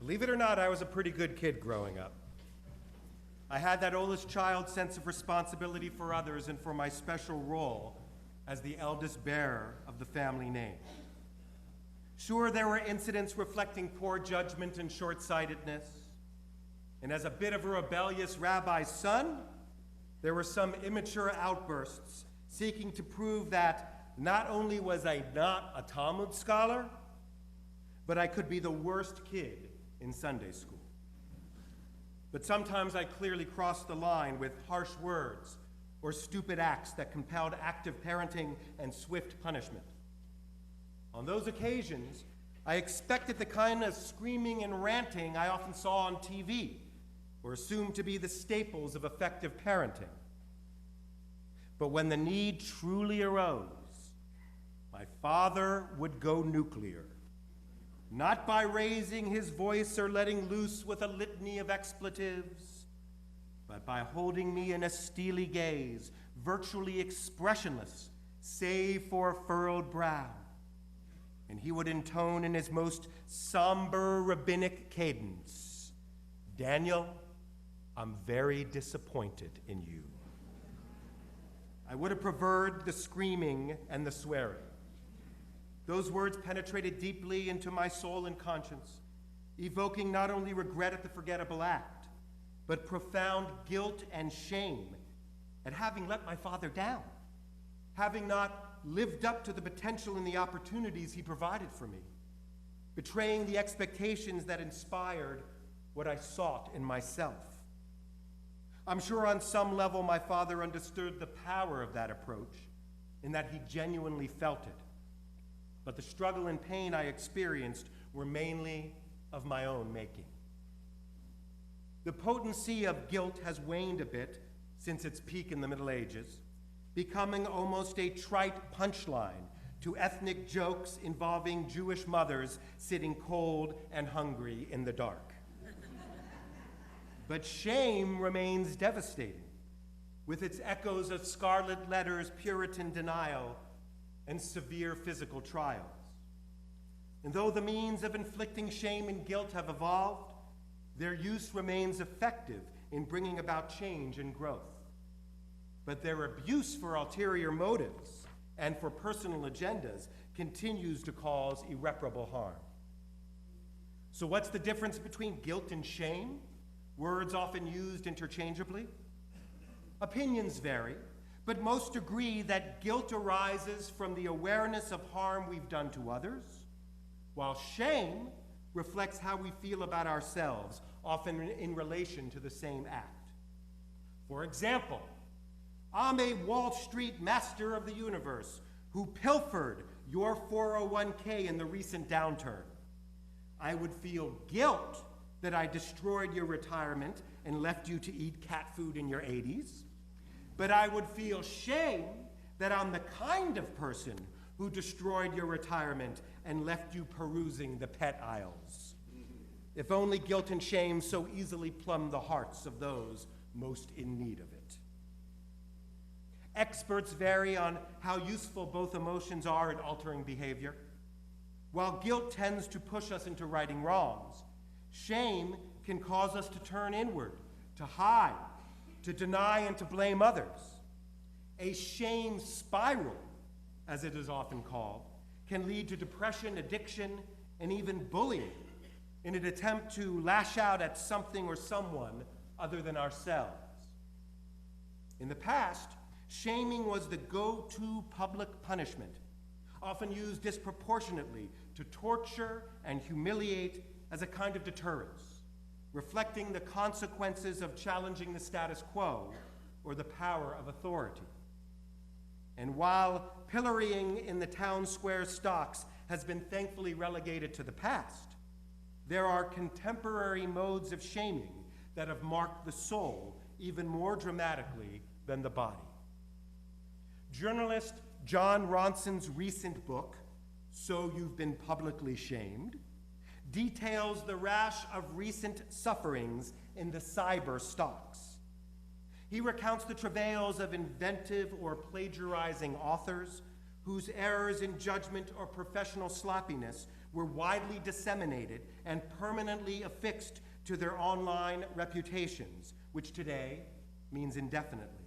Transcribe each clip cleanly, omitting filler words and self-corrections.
Believe it or not, I was a pretty good kid growing up. I had that oldest child sense of responsibility for others and for my special role as the eldest bearer of the family name. Sure, there were incidents reflecting poor judgment and short-sightedness, and as a bit of a rebellious rabbi's son, there were some immature outbursts seeking to prove that not only was I not a Talmud scholar, but I could be the worst kid in Sunday school. But sometimes I clearly crossed the line with harsh words or stupid acts that compelled active parenting and swift punishment. On those occasions, I expected the kind of screaming and ranting I often saw on TV, or assumed to be the staples of effective parenting. But when the need truly arose, my father would go nuclear, not by raising his voice or letting loose with a litany of expletives, but by holding me in a steely gaze, virtually expressionless, save for a furrowed brow. And he would intone in his most somber rabbinic cadence, "Daniel, I'm very disappointed in you." I would have preferred the screaming and the swearing. Those words penetrated deeply into my soul and conscience, evoking not only regret at the forgettable act, but profound guilt and shame at having let my father down, having not lived up to the potential and the opportunities he provided for me, betraying the expectations that inspired what I sought in myself. I'm sure on some level my father understood the power of that approach, in that he genuinely felt it. But the struggle and pain I experienced were mainly of my own making. The potency of guilt has waned a bit since its peak in the Middle Ages, becoming almost a trite punchline to ethnic jokes involving Jewish mothers sitting cold and hungry in the dark. But shame remains devastating, with its echoes of scarlet letters, Puritan denial, and severe physical trials. And though the means of inflicting shame and guilt have evolved, their use remains effective in bringing about change and growth. But their abuse for ulterior motives and for personal agendas continues to cause irreparable harm. So what's the difference between guilt and shame? Words often used interchangeably. Opinions vary, but most agree that guilt arises from the awareness of harm we've done to others, while shame reflects how we feel about ourselves, often in relation to the same act. For example, I'm a Wall Street master of the universe who pilfered your 401k in the recent downturn. I would feel guilt that I destroyed your retirement and left you to eat cat food in your 80s. But I would feel shame that I'm the kind of person who destroyed your retirement and left you perusing the pet aisles. If only guilt and shame so easily plumb the hearts of those most in need of it. Experts vary on how useful both emotions are in altering behavior. While guilt tends to push us into righting wrongs, shame can cause us to turn inward, to hide, to deny and to blame others. A shame spiral, as it is often called, can lead to depression, addiction, and even bullying in an attempt to lash out at something or someone other than ourselves. In the past, shaming was the go-to public punishment, often used disproportionately to torture and humiliate as a kind of deterrence, reflecting the consequences of challenging the status quo or the power of authority. And while pillorying in the town square stocks has been thankfully relegated to the past, there are contemporary modes of shaming that have marked the soul even more dramatically than the body. Journalist John Ronson's recent book, So You've Been Publicly Shamed, details the rash of recent sufferings in the cyber stocks. He recounts the travails of inventive or plagiarizing authors whose errors in judgment or professional sloppiness were widely disseminated and permanently affixed to their online reputations, which today means indefinitely.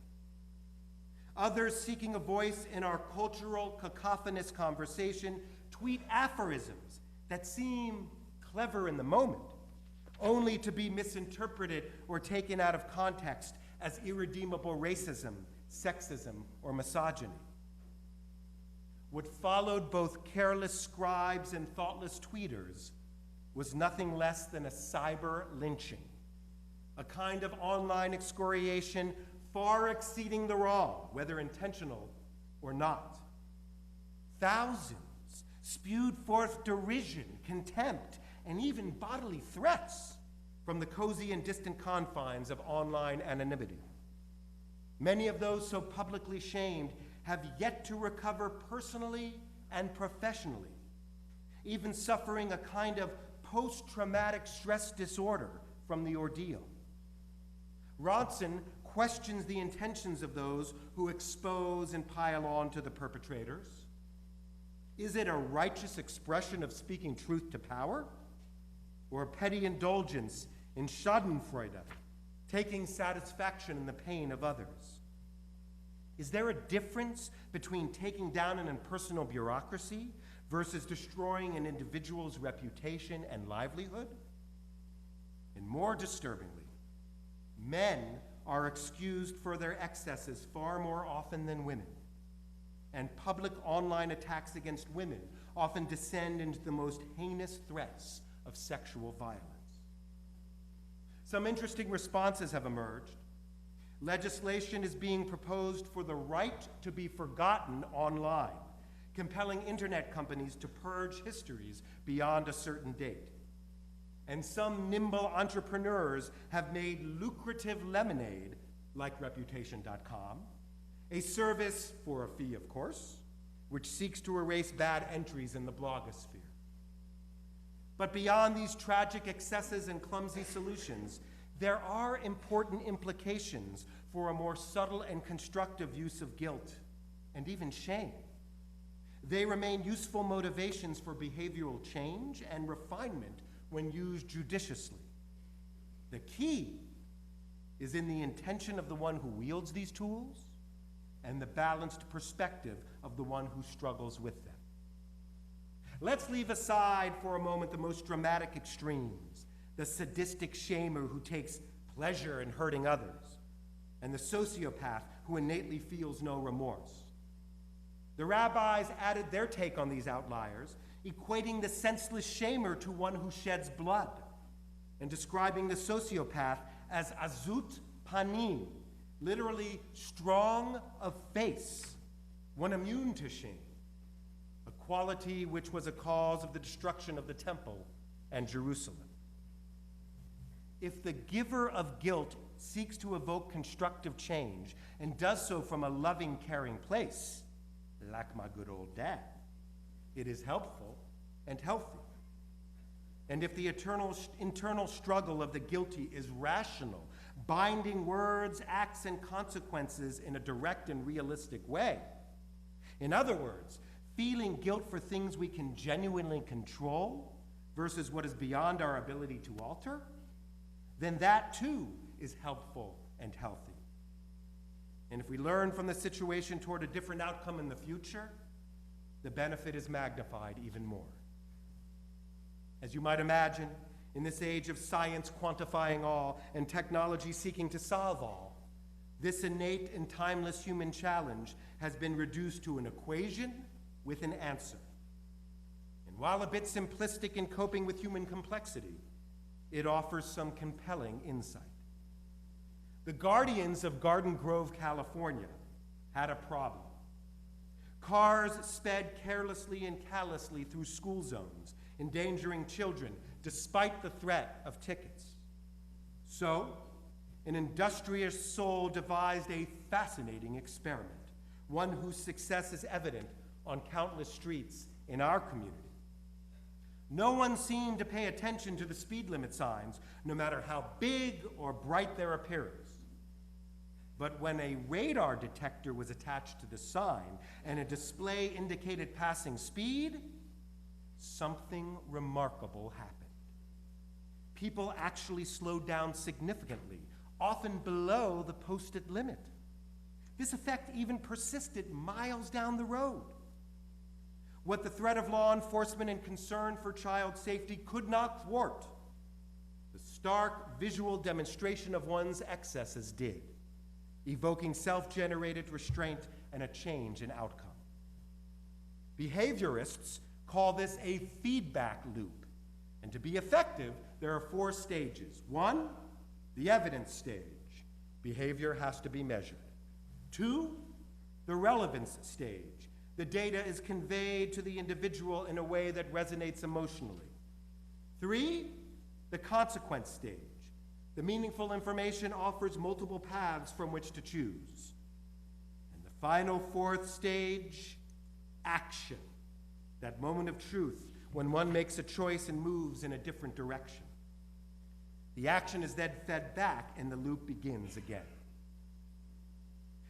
Others seeking a voice in our cultural cacophonous conversation tweet aphorisms that seem clever in the moment, only to be misinterpreted or taken out of context as irredeemable racism, sexism, or misogyny. What followed both careless scribes and thoughtless tweeters was nothing less than a cyber lynching, a kind of online excoriation far exceeding the wrong, whether intentional or not. Thousands spewed forth derision, contempt, and even bodily threats from the cozy and distant confines of online anonymity. Many of those so publicly shamed have yet to recover personally and professionally, even suffering a kind of post-traumatic stress disorder from the ordeal. Ronson questions the intentions of those who expose and pile on to the perpetrators. Is it a righteous expression of speaking truth to power, or a petty indulgence in Schadenfreude, taking satisfaction in the pain of others? Is there a difference between taking down an impersonal bureaucracy versus destroying an individual's reputation and livelihood? And more disturbingly, men are excused for their excesses far more often than women, and public online attacks against women often descend into the most heinous threats of sexual violence. Some interesting responses have emerged. Legislation is being proposed for the right to be forgotten online, compelling internet companies to purge histories beyond a certain date. And some nimble entrepreneurs have made lucrative lemonade, like Reputation.com, a service for a fee, of course, which seeks to erase bad entries in the blogosphere. But beyond these tragic excesses and clumsy solutions, there are important implications for a more subtle and constructive use of guilt and even shame. They remain useful motivations for behavioral change and refinement when used judiciously. The key is in the intention of the one who wields these tools and the balanced perspective of the one who struggles with them. Let's leave aside for a moment the most dramatic extremes, the sadistic shamer who takes pleasure in hurting others, and the sociopath who innately feels no remorse. The rabbis added their take on these outliers, equating the senseless shamer to one who sheds blood, and describing the sociopath as azut panim, literally strong of face, one immune to shame, a quality which was a cause of the destruction of the temple and Jerusalem. If the giver of guilt seeks to evoke constructive change and does so from a loving, caring place, like my good old dad, it is helpful and healthy. And if the internal struggle of the guilty is rational, binding words, acts, and consequences in a direct and realistic way, in other words, feeling guilt for things we can genuinely control versus what is beyond our ability to alter, then that too is helpful and healthy. And if we learn from the situation toward a different outcome in the future, the benefit is magnified even more. As you might imagine, in this age of science quantifying all and technology seeking to solve all, this innate and timeless human challenge has been reduced to an equation with an answer. And while a bit simplistic in coping with human complexity, it offers some compelling insight. The guardians of Garden Grove, California, had a problem. Cars sped carelessly and callously through school zones, endangering children despite the threat of tickets. So, an industrious soul devised a fascinating experiment, one whose success is evident on countless streets in our community. No one seemed to pay attention to the speed limit signs, no matter how big or bright their appearance. But when a radar detector was attached to the sign and a display indicated passing speed, something remarkable happened. People actually slowed down significantly, often below the posted limit. This effect even persisted miles down the road. What the threat of law enforcement and concern for child safety could not thwart, the stark visual demonstration of one's excesses did, evoking self-generated restraint and a change in outcome. Behaviorists call this a feedback loop, and to be effective, there are 4 stages. 1, the evidence stage. Behavior has to be measured. 2, the relevance stage. The data is conveyed to the individual in a way that resonates emotionally. 3, the consequence stage. The meaningful information offers multiple paths from which to choose. And the final 4th stage, action. That moment of truth when one makes a choice and moves in a different direction. The action is then fed back and the loop begins again.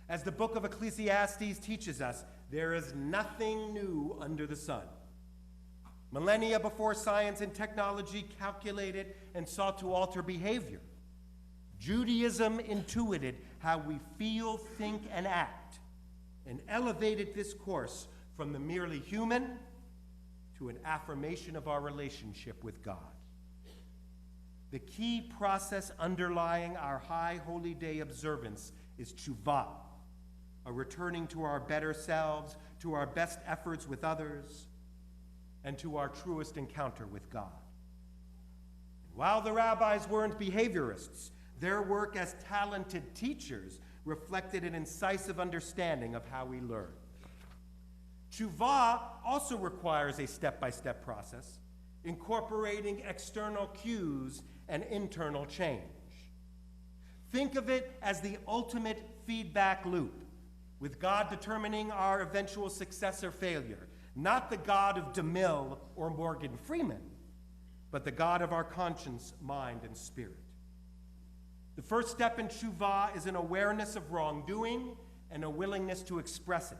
As the book of Ecclesiastes teaches us, there is nothing new under the sun. Millennia before science and technology calculated and sought to alter behavior, Judaism intuited how we feel, think, and act, and elevated this course from the merely human to an affirmation of our relationship with God. The key process underlying our High Holy Day observance is tshuva, a returning to our better selves, to our best efforts with others, and to our truest encounter with God. And while the rabbis weren't behaviorists, their work as talented teachers reflected an incisive understanding of how we learn. Tshuva also requires a step-by-step process, incorporating external cues and internal change. Think of it as the ultimate feedback loop, with God determining our eventual success or failure, not the God of DeMille or Morgan Freeman, but the God of our conscience, mind, and spirit. The first step in tshuva is an awareness of wrongdoing and a willingness to express it.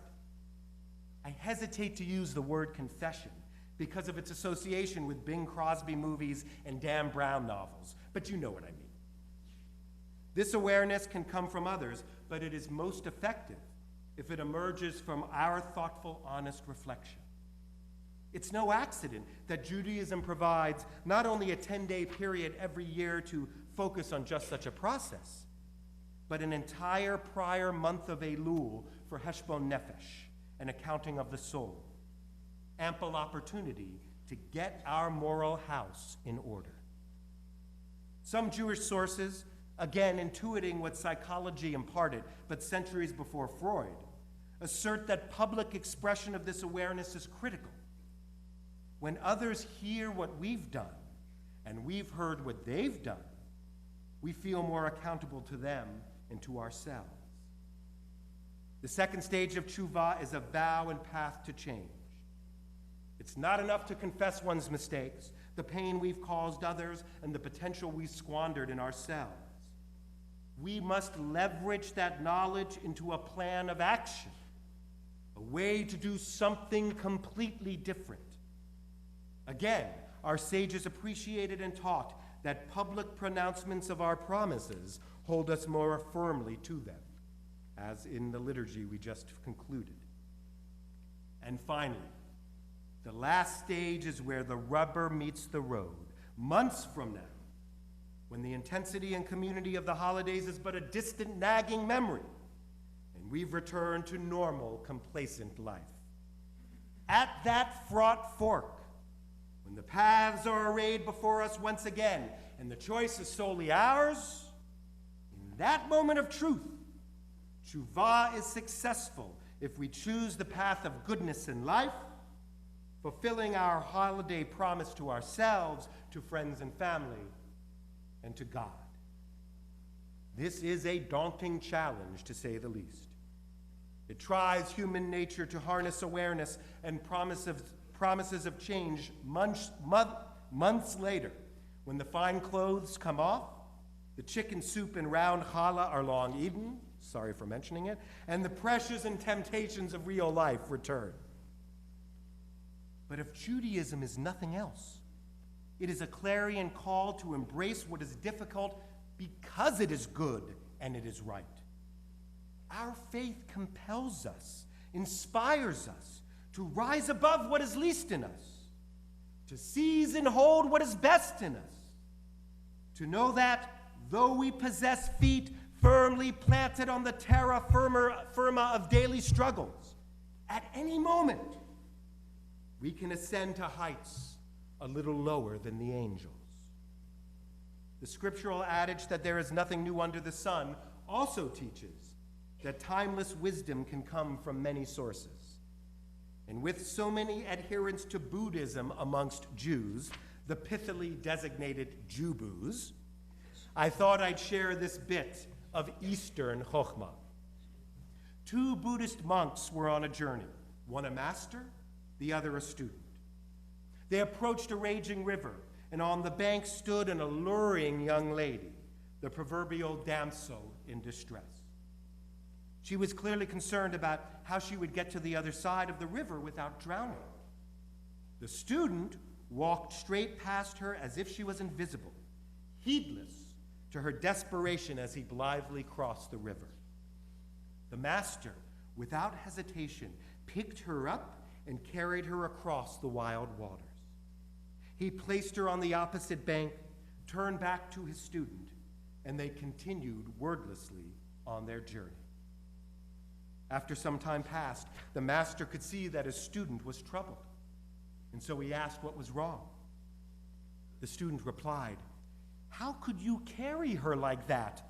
I hesitate to use the word confession because of its association with Bing Crosby movies and Dan Brown novels, but you know what I mean. This awareness can come from others, but it is most effective if it emerges from our thoughtful, honest reflection. It's no accident that Judaism provides not only a 10-day period every year to focus on just such a process, but an entire prior month of Elul for Heshbon Nefesh, an accounting of the soul. Ample opportunity to get our moral house in order. Some Jewish sources, again intuiting what psychology imparted, but centuries before Freud, assert that public expression of this awareness is critical. When others hear what we've done, and we've heard what they've done, we feel more accountable to them and to ourselves. The second stage of tshuva is a vow and path to change. It's not enough to confess one's mistakes, the pain we've caused others, and the potential we squandered in ourselves. We must leverage that knowledge into a plan of action, a way to do something completely different. Again, our sages appreciated and taught that public pronouncements of our promises hold us more firmly to them, as in the liturgy we just concluded. And finally, the last stage is where the rubber meets the road, months from now, when the intensity and community of the holidays is but a distant, nagging memory, and we've returned to normal, complacent life. At that fraught fork, when the paths are arrayed before us once again, and the choice is solely ours, in that moment of truth, tshuva is successful if we choose the path of goodness in life, fulfilling our holiday promise to ourselves, to friends and family, and to God. This is a daunting challenge, to say the least. It tries human nature to harness awareness and promises of change months later, when the fine clothes come off, the chicken soup and round challah are long eaten, sorry for mentioning it, and the pressures and temptations of real life return. But if Judaism is nothing else, it is a clarion call to embrace what is difficult because it is good and it is right. Our faith compels us, inspires us to rise above what is least in us, to seize and hold what is best in us, to know that though we possess feet firmly planted on the terra firma of daily struggles, at any moment we can ascend to heights a little lower than the angels. The scriptural adage that there is nothing new under the sun also teaches that timeless wisdom can come from many sources. And with so many adherents to Buddhism amongst Jews, the pithily designated Jewboos, I thought I'd share this bit of Eastern Chokhmah. Two Buddhist monks were on a journey, one a master, the other a student. They approached a raging river, and on the bank stood an alluring young lady, the proverbial damsel in distress. She was clearly concerned about how she would get to the other side of the river without drowning. The student walked straight past her as if she was invisible, heedless to her desperation as he blithely crossed the river. The master, without hesitation, picked her up and carried her across the wild waters. He placed her on the opposite bank, turned back to his student, and they continued wordlessly on their journey. After some time passed, the master could see that his student was troubled, and so he asked what was wrong. The student replied, "How could you carry her like that?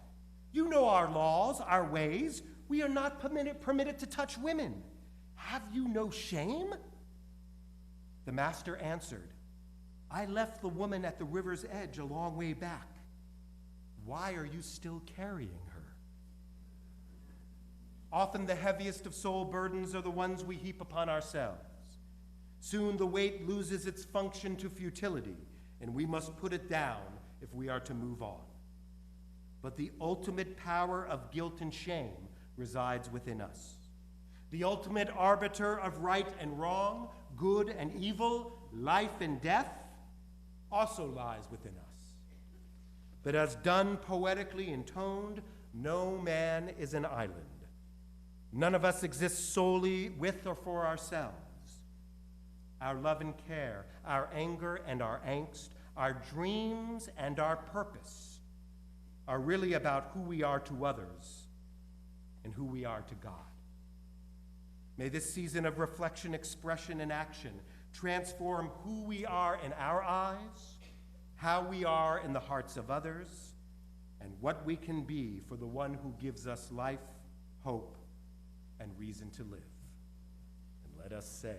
You know our laws, our ways. We are not permitted to touch women. Have you no shame?" The master answered, "I left the woman at the river's edge a long way back. Why are you still carrying her?" Often the heaviest of soul burdens are the ones we heap upon ourselves. Soon the weight loses its function to futility, and we must put it down if we are to move on. But the ultimate power of guilt and shame resides within us. The ultimate arbiter of right and wrong, good and evil, life and death, also lies within us. But as done poetically intoned, no man is an island. None of us exists solely with or for ourselves. Our love and care, our anger and our angst, our dreams and our purpose are really about who we are to others and who we are to God. May this season of reflection, expression, and action transform who we are in our eyes, how we are in the hearts of others, and what we can be for the one who gives us life, hope, and reason to live. And let us say,